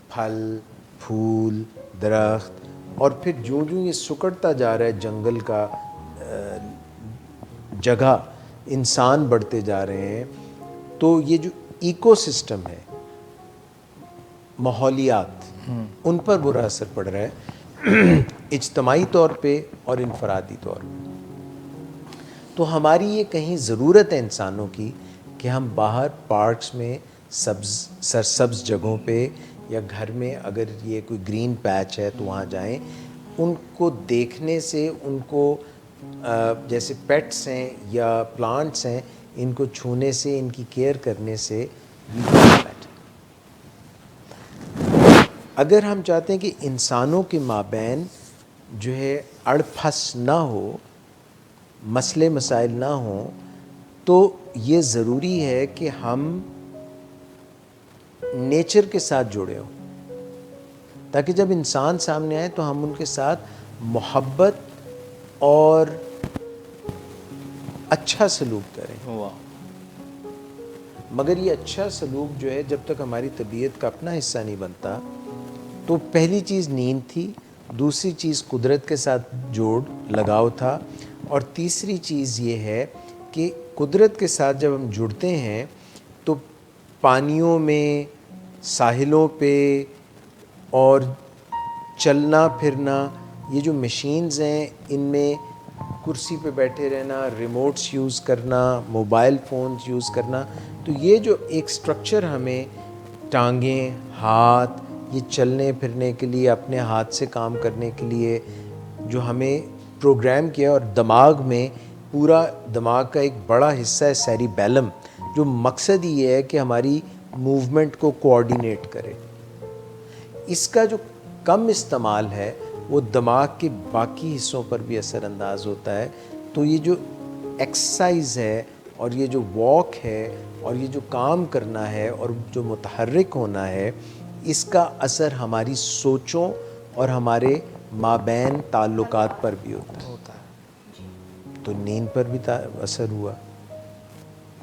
پھل پھول, درخت, اور پھر جوں یہ سکڑتا جا رہا ہے جنگل کا جگہ, انسان بڑھتے جا رہے ہیں, تو یہ جو ایکو سسٹم ہے, ماحولیات, ان پر برا اثر پڑ رہا ہے اجتماعی طور پہ اور انفرادی طور پہ. تو ہماری یہ کہیں ضرورت ہے انسانوں کی کہ ہم باہر پارکس میں, سرسبز جگہوں پہ, یا گھر میں اگر یہ کوئی گرین پیچ ہے تو وہاں جائیں. ان کو دیکھنے سے, ان کو جیسے پیٹس ہیں یا پلانٹس ہیں, ان کو چھونے سے, ان کی کیئر کرنے سے اگر ہم چاہتے ہیں کہ انسانوں کے مابین جو ہے اڑ پھس نہ ہو, مسئلے مسائل نہ ہوں, تو یہ ضروری ہے کہ ہم نیچر کے ساتھ جڑے ہوں, تاکہ جب انسان سامنے آئے تو ہم ان کے ساتھ محبت اور اچھا سلوک کریں. مگر یہ اچھا سلوک جو ہے جب تک ہماری طبیعت کا اپنا حصہ نہیں بنتا, تو پہلی چیز نیند تھی, دوسری چیز قدرت کے ساتھ جوڑ لگاؤ تھا, اور تیسری چیز یہ ہے کہ قدرت کے ساتھ جب ہم جڑتے ہیں تو پانیوں میں, ساحلوں پہ, اور چلنا پھرنا, یہ جو مشینز ہیں ان میں کرسی پہ بیٹھے رہنا, ریموٹس یوز کرنا, موبائل فونز یوز کرنا, تو یہ جو ایک سٹرکچر ہمیں ٹانگیں, ہاتھ, یہ چلنے پھرنے کے لیے, اپنے ہاتھ سے کام کرنے کے لیے جو ہمیں پروگرام کیا, اور دماغ میں پورا دماغ کا ایک بڑا حصہ ہے سیریبیلم, جو مقصد یہ ہے کہ ہماری موومنٹ کو کوآرڈینیٹ کرے. اس کا جو کم استعمال ہے وہ دماغ کے باقی حصوں پر بھی اثر انداز ہوتا ہے. تو یہ جو ایکسرسائز ہے اور یہ جو واک ہے اور یہ جو کام کرنا ہے اور جو متحرک ہونا ہے, اس کا اثر ہماری سوچوں اور ہمارے مابین تعلقات پر بھی ہوتا ہے. تو نیند پر بھی اثر ہوا,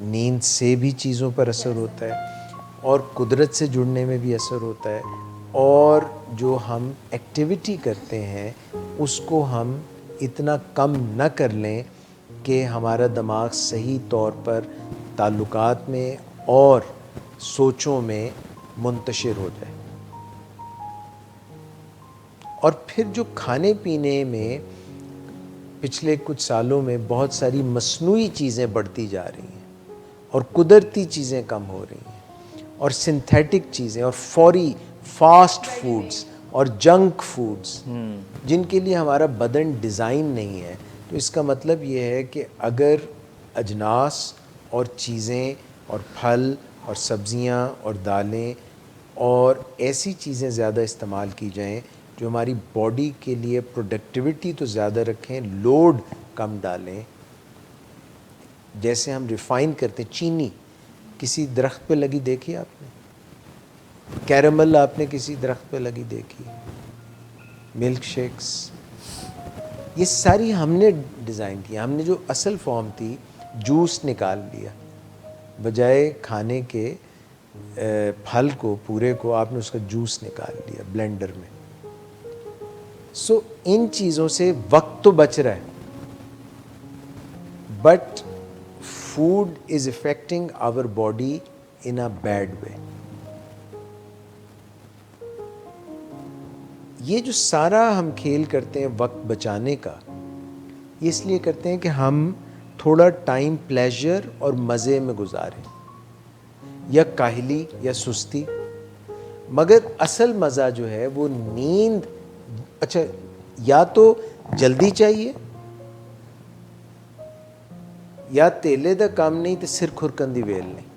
نیند سے بھی چیزوں پر اثر ہوتا ہے, اور قدرت سے جڑنے میں بھی اثر ہوتا ہے, اور جو ہم ایکٹیویٹی کرتے ہیں اس کو ہم اتنا کم نہ کر لیں کہ ہمارا دماغ صحیح طور پر تعلقات میں اور سوچوں میں منتشر ہو جائے. اور پھر جو کھانے پینے میں پچھلے کچھ سالوں میں بہت ساری مصنوعی چیزیں بڑھتی جا رہی ہیں اور قدرتی چیزیں کم ہو رہی ہیں, اور سنتھیٹک چیزیں اور فوری فاسٹ فوڈز اور جنک فوڈز جن کے لیے ہمارا بدن ڈیزائن نہیں ہے. تو اس کا مطلب یہ ہے کہ اگر اجناس اور چیزیں اور پھل اور سبزیاں اور دالیں اور ایسی چیزیں زیادہ استعمال کی جائیں جو ہماری باڈی کے لیے پروڈکٹیوٹی تو زیادہ رکھیں, لوڈ کم ڈالیں. جیسے ہم ریفائن کرتے ہیں, چینی کسی درخت پہ لگی دیکھی آپ نے, کیرمل آپ نے کسی درخت پہ لگی دیکھی, ملک شیکس, یہ ساری ہم نے ڈیزائن کی. ہم نے جو اصل فارم تھی جوس نکال لیا, بجائے کھانے کے پھل کو پورے کو آپ نے اس کا جوس نکال لیا بلینڈر میں. سو ان چیزوں سے وقت تو بچ رہا ہے, but food is affecting our body in a bad way. یہ جو سارا ہم کھیل کرتے ہیں وقت بچانے کا, یہ اس لیے کرتے ہیں کہ ہم تھوڑا ٹائم پلیجر اور مزے میں گزاریں, یا کاہلی یا سستی. مگر اصل مزہ جو ہے وہ نیند. اچھا یا تو جلدی چاہیے یا تیلے دا کام نہیں تو سر کھرکن دی ویل نہیں.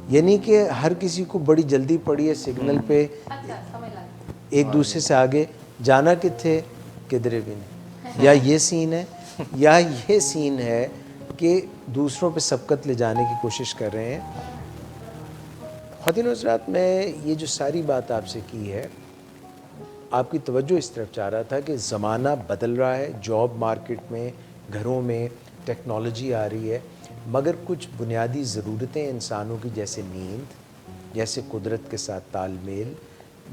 یعنی کہ ہر کسی کو بڑی جلدی پڑی ہے سگنل پہ ایک دوسرے سے آگے جانا کتھے کدھرے بھی نہیں. یا یہ سین ہے یا یہ سین ہے کہ دوسروں پہ سبقت لے جانے کی کوشش کر رہے ہیں. خواتین و حضرات, میں یہ جو ساری بات آپ سے کی ہے, آپ کی توجہ اس طرف چاہ رہا تھا کہ زمانہ بدل رہا ہے, جاب مارکیٹ میں, گھروں میں ٹیکنالوجی آ رہی ہے, مگر کچھ بنیادی ضرورتیں انسانوں کی جیسے نیند, جیسے قدرت کے ساتھ تال میل,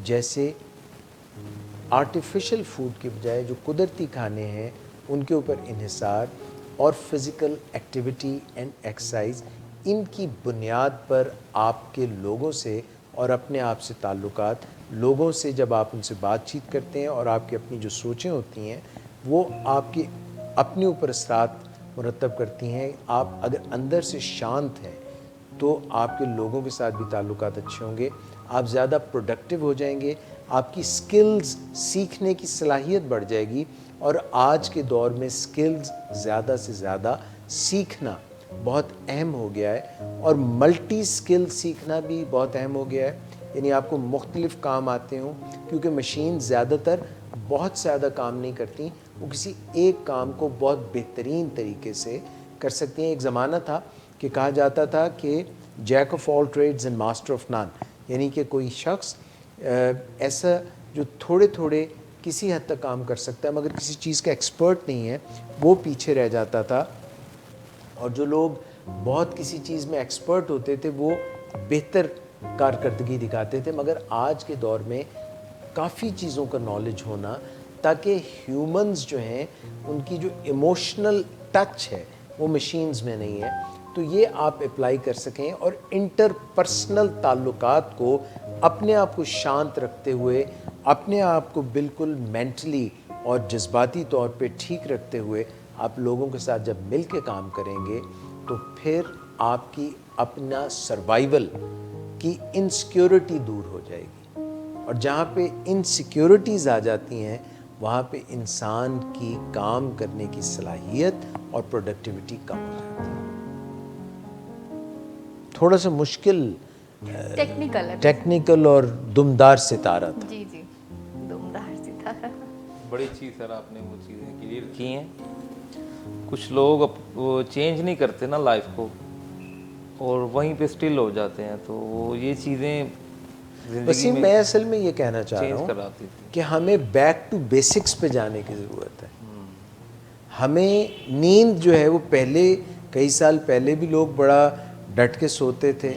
جیسے آرٹیفیشل فوڈ کے بجائے جو قدرتی کھانے ہیں ان کے اوپر انحصار, اور فزیکل ایکٹیویٹی اینڈ ایکسرسائز, ان کی بنیاد پر آپ کے لوگوں سے اور اپنے آپ سے تعلقات, لوگوں سے جب آپ ان سے بات چیت کرتے ہیں اور آپ کی اپنی جو سوچیں ہوتی ہیں وہ آپ کی اپنے اوپر اثرات مرتب کرتی ہیں. آپ اگر اندر سے شانت ہیں تو آپ کے لوگوں کے ساتھ بھی تعلقات اچھے ہوں گے, آپ زیادہ پروڈکٹیو ہو جائیں گے, آپ کی سکلز سیکھنے کی صلاحیت بڑھ جائے گی. اور آج کے دور میں سکلز زیادہ سے زیادہ سیکھنا بہت اہم ہو گیا ہے, اور ملٹی سکل سیکھنا بھی بہت اہم ہو گیا ہے. یعنی آپ کو مختلف کام آتے ہوں, کیونکہ مشین زیادہ تر بہت زیادہ کام نہیں کرتی, وہ کسی ایک کام کو بہت بہترین طریقے سے کر سکتی ہیں. ایک زمانہ تھا کہ کہا جاتا تھا کہ Jack of all trades and master of non, یعنی کہ کوئی شخص ایسا جو تھوڑے تھوڑے کسی حد تک کام کر سکتا ہے مگر کسی چیز کا ایکسپرٹ نہیں ہے, وہ پیچھے رہ جاتا تھا. اور جو لوگ بہت کسی چیز میں ایکسپرٹ ہوتے تھے وہ بہتر کارکردگی دکھاتے تھے. مگر آج کے دور میں کافی چیزوں کا نالج ہونا, تاکہ ہیومنز جو ہیں ان کی جو ایموشنل ٹچ ہے وہ مشینز میں نہیں ہے, تو یہ آپ اپلائی کر سکیں اور انٹر پرسنل تعلقات کو اپنے آپ کو شانت رکھتے ہوئے, اپنے آپ کو بالکل مینٹلی اور جذباتی طور پہ ٹھیک رکھتے ہوئے آپ لوگوں کے ساتھ جب مل کے کام کریں گے تو پھر آپ کی اپنا سروائیول کی انسیکیورٹی دور ہو جائے گی. اور جہاں پہ انسیکیورٹیز آ جاتی ہیں وہاں پہ انسان کی کام کرنے کی صلاحیت اور پروڈکٹیوٹی کم ہو جاتی ہے. تھوڑا سا مشکل ٹیکنیکل اور دمدار ستارہ تھا. جی جی, دمدار ستارہ. بڑی چیز سر آپ نے وہ چیزیں کلیئر کی ہیں. کچھ لوگ وہ چینج نہیں کرتے نا لائف کو, اور وہیں پہ سٹل ہو جاتے ہیں, تو وہ یہ چیزیں زندگی میں اصل میں یہ کہنا چاہ رہا ہوں کہ ہمیں بیک ٹو بیسکس پہ جانے کی ضرورت ہے. ہمیں نیند جو ہے وہ پہلے کئی سال پہلے بھی لوگ بڑا ڈٹ کے سوتے تھے,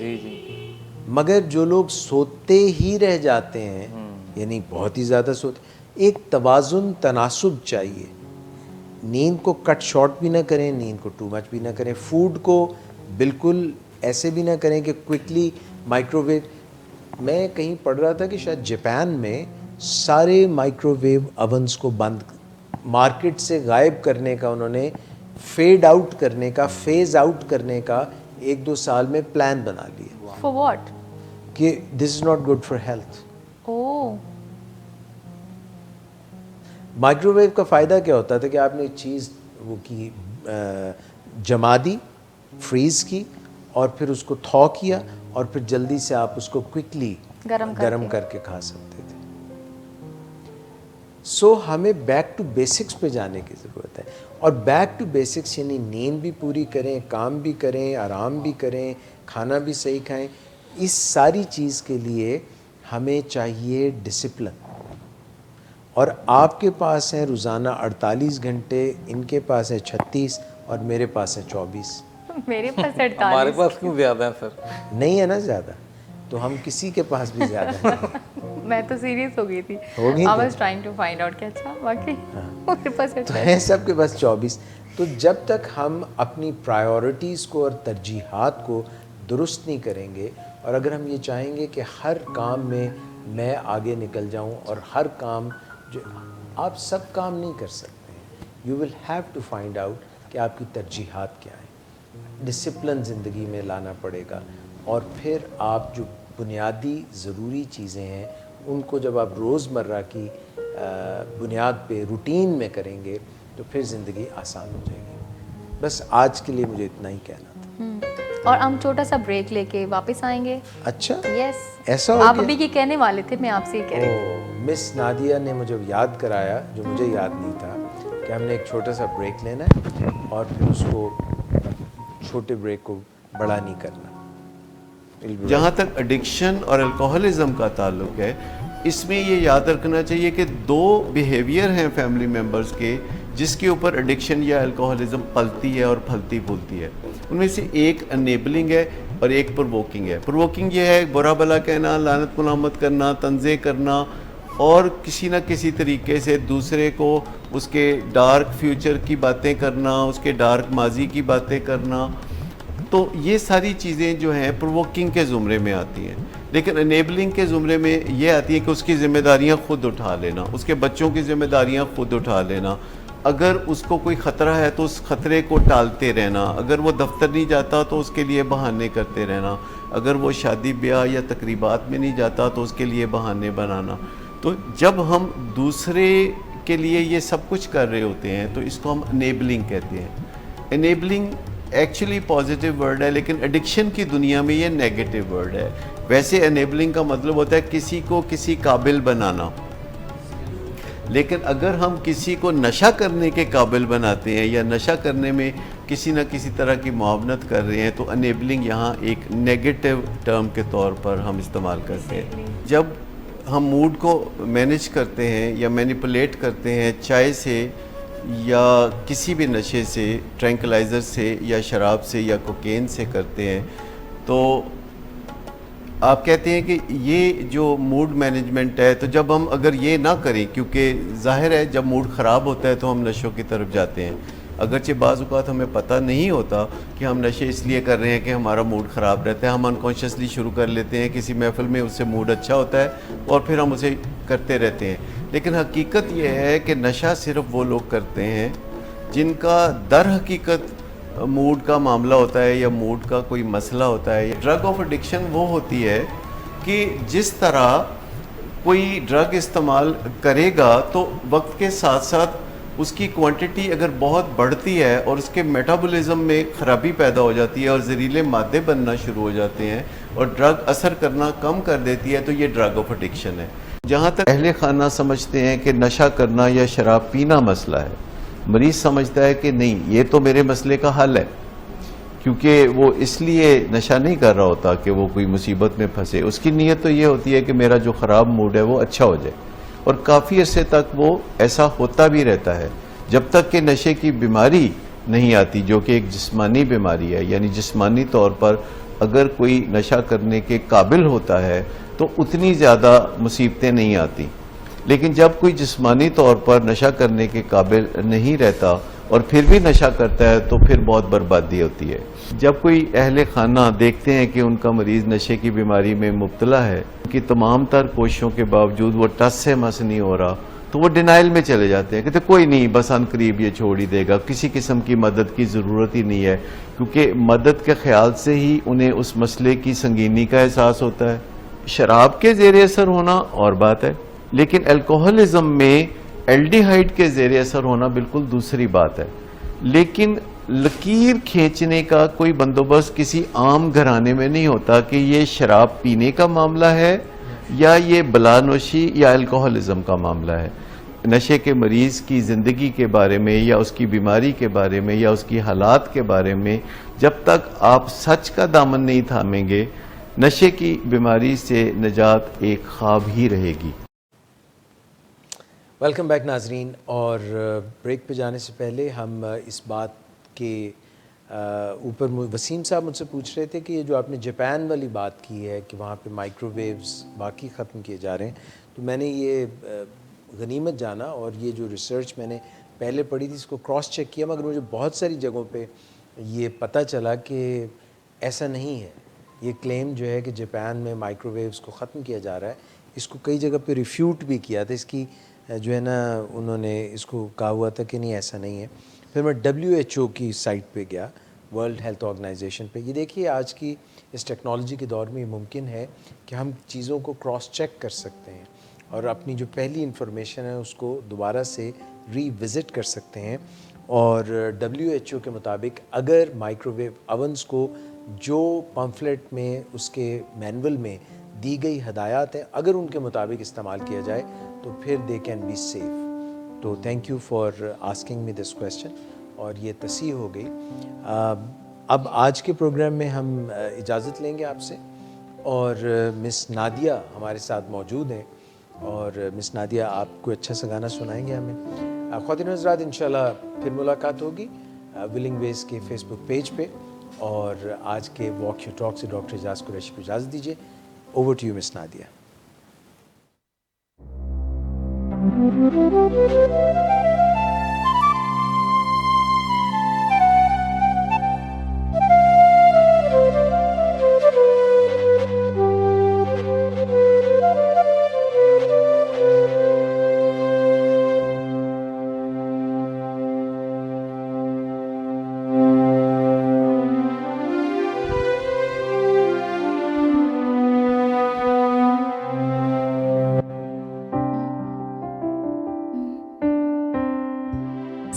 مگر جو لوگ سوتے ہی رہ جاتے ہیں, یعنی بہت ہی زیادہ سوتے, ایک توازن تناسب چاہیے. نیند کو کٹ شارٹ بھی نہ کریں, نیند کو ٹو مچ بھی نہ کریں, فوڈ کو بالکل ایسے بھی نہ کریں کہ کوئکلی مائکرو ویو. میں کہیں پڑھ رہا تھا کہ شاید جاپان میں سارے مائکرو ویو اوونز کو بند مارکیٹ سے غائب کرنے کا, انہوں نے فیڈ آؤٹ کرنے کا, فیز آؤٹ کرنے کا 1-2 سال میں پلان بنا لیا. For what? کہ this is not good for health. اوہ, مائکرو ویو کا فائدہ کیا ہوتا تھا کہ آپ نے چیز وہ کی جما دی, فریز کی, اور پھر اس کو تھو کیا, اور پھر جلدی سے آپ اس کو کوئکلی گرم کر کے کھا سکتے تھے. سو ہمیں بیک ٹو بیسکس پہ جانے کی ضرورت ہے, اور بیک ٹو بیسکس یعنی نیند بھی پوری کریں, کام بھی کریں, آرام بھی کریں, کھانا بھی صحیح کھائیں. اس ساری چیز کے لیے ہمیں چاہیے ڈسپلن. اور آپ کے پاس ہیں روزانہ 48 گھنٹے, ان کے پاس ہے 36, اور میرے پاس ہے 24. میرے پاس 48. ہمارے پاس کیوں زیادہ ہیں سر؟ نہیں ہے نا زیادہ, تو ہم کسی کے پاس بھی زیادہ ہیں. میں تو سیریس ہو گئی تھی. ہوگی I was trying to find out کہ اچھا واقعی میرے پاس تو ہیں سب کے پاس 24. تو جب تک ہم اپنی پرائیورٹیز کو اور ترجیحات کو درست نہیں کریں گے, اور اگر ہم یہ چاہیں گے کہ ہر کام میں آگے نکل جاؤں, اور ہر کام جو آپ سب کام نہیں کر سکتے ہیں, you will have to find out کہ آپ کی ترجیحات کیا ہیں. ڈسپلن زندگی میں لانا پڑے گا, اور پھر آپ جو بنیادی ضروری چیزیں ہیں ان کو جب آپ روزمرہ کی بنیاد پہ روٹین میں کریں گے تو پھر زندگی آسان ہو جائے گی. بس آج کے لیے مجھے اتنا ہی کہنا تھا. اور ہم چھوٹا سا بریک لے کے واپس آئیں گے. اچھا یس, ایسا ہو آپ گیا؟ ابھی کی کہنے والے تھے, میں آپ سے ہی کہہ رہی تھی. مس نادیہ نے مجھے یاد کرایا جو مجھے یاد نہیں تھا کہ ہم نے ایک چھوٹا سا بریک لینا ہے اور پھر اس کو چھوٹے بریک کو بڑا نہیں کرنا. جہاں تک ایڈکشن اور الکوہلزم کا تعلق ہے, اس میں یہ یاد رکھنا چاہیے کہ دو بیہیویئر ہیں فیملی ممبرز کے جس کے اوپر ایڈکشن یا الکوہلزم پلتی ہے اور پھلتی پھولتی ہے. ان میں سے ایک انیبلنگ ہے اور ایک پرووکنگ ہے. پرووکنگ یہ ہے برا بھلا کہنا, لعنت ملامت کرنا, طنزیں کرنا اور کسی نہ کسی طریقے سے دوسرے کو اس کے ڈارک فیوچر کی باتیں کرنا, اس کے ڈارک ماضی کی باتیں کرنا. تو یہ ساری چیزیں جو ہیں پرووکنگ کے زمرے میں آتی ہیں. لیکن انیبلنگ کے زمرے میں یہ آتی ہے کہ اس کی ذمہ داریاں خود اٹھا لینا, اس کے بچوں کی ذمہ داریاں خود اٹھا لینا. اگر اس کو کوئی خطرہ ہے تو اس خطرے کو ٹالتے رہنا, اگر وہ دفتر نہیں جاتا تو اس کے لیے بہانے کرتے رہنا, اگر وہ شادی بیاہ یا تقریبات میں نہیں جاتا تو اس کے لیے بہانے بنانا. تو جب ہم دوسرے کے لیے یہ سب کچھ کر رہے ہوتے ہیں تو اس کو ہم انیبلنگ کہتے ہیں. انیبلنگ ایکچولی پازیٹیو ورڈ ہے لیکن ایڈکشن کی دنیا میں یہ نیگیٹو ورڈ ہے. ویسے انیبلنگ کا مطلب ہوتا ہے کسی کو کسی قابل بنانا, لیکن اگر ہم کسی کو نشہ کرنے کے قابل بناتے ہیں یا نشہ کرنے میں کسی نہ کسی طرح کی معاونت کر رہے ہیں تو انیبلنگ یہاں ایک نیگیٹو ٹرم کے طور پر ہم استعمال کرتے ہیں. جب ہم موڈ کو مینیج کرتے ہیں یا مینیپولیٹ کرتے ہیں چائے سے یا کسی بھی نشے سے, ٹرینکلائزر سے یا شراب سے یا کوکین سے کرتے ہیں, تو آپ کہتے ہیں کہ یہ جو موڈ مینجمنٹ ہے, تو جب ہم اگر یہ نہ کریں, کیونکہ ظاہر ہے جب موڈ خراب ہوتا ہے تو ہم نشوں کی طرف جاتے ہیں, اگرچہ بعض اوقات ہمیں پتہ نہیں ہوتا کہ ہم نشے اس لیے کر رہے ہیں کہ ہمارا موڈ خراب رہتا ہے. ہم انکانشیسلی شروع کر لیتے ہیں, کسی محفل میں اس سے موڈ اچھا ہوتا ہے اور پھر ہم اسے کرتے رہتے ہیں. لیکن حقیقت یہ ہے کہ نشہ صرف وہ لوگ کرتے ہیں جن کا در حقیقت موڈ کا معاملہ ہوتا ہے یا موڈ کا کوئی مسئلہ ہوتا ہے. ڈرگ آف ایڈکشن وہ ہوتی ہے کہ جس طرح کوئی ڈرگ استعمال کرے گا تو وقت کے ساتھ ساتھ اس کی کوانٹٹی اگر بہت بڑھتی ہے اور اس کے میٹابولزم میں خرابی پیدا ہو جاتی ہے اور زہریلے مادے بننا شروع ہو جاتے ہیں اور ڈرگ اثر کرنا کم کر دیتی ہے, تو یہ ڈرگ آف ایڈکشن ہے. جہاں تک اہل خانہ سمجھتے ہیں کہ نشہ کرنا یا شراب پینا مسئلہ ہے, مریض سمجھتا ہے کہ نہیں, یہ تو میرے مسئلے کا حل ہے, کیونکہ وہ اس لیے نشہ نہیں کر رہا ہوتا کہ وہ کوئی مصیبت میں پھنسے. اس کی نیت تو یہ ہوتی ہے کہ میرا جو خراب موڈ ہے وہ اچھا ہو جائے, اور کافی عرصے تک وہ ایسا ہوتا بھی رہتا ہے جب تک کہ نشے کی بیماری نہیں آتی, جو کہ ایک جسمانی بیماری ہے. یعنی جسمانی طور پر اگر کوئی نشہ کرنے کے قابل ہوتا ہے تو اتنی زیادہ مصیبتیں نہیں آتی, لیکن جب کوئی جسمانی طور پر نشہ کرنے کے قابل نہیں رہتا اور پھر بھی نشہ کرتا ہے تو پھر بہت بربادی ہوتی ہے. جب کوئی اہل خانہ دیکھتے ہیں کہ ان کا مریض نشے کی بیماری میں مبتلا ہے, ان کی تمام تر کوششوں کے باوجود وہ ٹس سے مس نہیں ہو رہا, تو وہ ڈینائل میں چلے جاتے ہیں, کہتے کوئی نہیں, بس ان قریب یہ چھوڑ ہی دے گا, کسی قسم کی مدد کی ضرورت ہی نہیں ہے, کیونکہ مدد کے خیال سے ہی انہیں اس مسئلے کی سنگینی کا احساس ہوتا ہے. شراب کے زیر اثر ہونا اور بات ہے, لیکن الکوہلزم میں الڈیہائیڈ کے زیر اثر ہونا بالکل دوسری بات ہے. لیکن لکیر کھینچنے کا کوئی بندوبست کسی عام گھرانے میں نہیں ہوتا کہ یہ شراب پینے کا معاملہ ہے یا یہ بلا نوشی یا الکوہلزم کا معاملہ ہے. نشے کے مریض کی زندگی کے بارے میں یا اس کی بیماری کے بارے میں یا اس کی حالات کے بارے میں جب تک آپ سچ کا دامن نہیں تھامیں گے, نشے کی بیماری سے نجات ایک خواب ہی رہے گی. ویلکم بیک ناظرین. اور بریک پہ جانے سے پہلے ہم اس بات کے اوپر وسیم صاحب مجھ سے پوچھ رہے تھے کہ یہ جو آپ نے جاپان والی بات کی ہے کہ وہاں پہ مائکرو ویوز باقی ختم کیے جا رہے ہیں, تو میں نے یہ غنیمت جانا اور یہ جو ریسرچ میں نے پہلے پڑھی تھی اس کو کراس چیک کیا, مگر مجھے بہت ساری جگہوں پہ یہ پتہ چلا کہ ایسا نہیں ہے. یہ کلیم جو ہے کہ جاپان میں مائکرو ویوز کو ختم کیا جا رہا ہے, اس کو کئی جگہ پہ ریفیوٹ بھی کیا تھا, اس کی جو ہے نا انہوں نے اس کو کہا ہوا تھا کہ نہیں ایسا نہیں ہے. پھر میں WHO کی سائٹ پہ گیا, ورلڈ ہیلتھ آرگنائزیشن پہ, یہ دیکھیے آج کی اس ٹیکنالوجی کے دور میں یہ ممکن ہے کہ ہم چیزوں کو کراس چیک کر سکتے ہیں اور اپنی جو پہلی انفارمیشن ہے اس کو دوبارہ سے ری وزٹ کر سکتے ہیں. اور WHO کے مطابق اگر مائکرو ویو اوونس کو جو پمفلٹ میں اس کے مینول میں دی گئی ہدایات ہیں اگر ان کے مطابق استعمال کیا جائے تو پھر دے کین بی سیف. تو thank you for asking me this question اور یہ تصحیح ہو گئی. اب آج کے پروگرام میں ہم اجازت لیں گے آپ سے اور مس نادیہ ہمارے ساتھ موجود ہیں اور مس نادیہ آپ کو اچھا سا گانا سنائیں گے ہمیں. خواتین و حضرات انشاءاللہ پھر ملاقات ہوگی ولنگ ویز کے فیس بک پیج پہ اور آج کے واک یو ٹاک سے ڈاکٹر اعجاز قریشی کو اجازت دیجیے. Over to you Miss Nadia.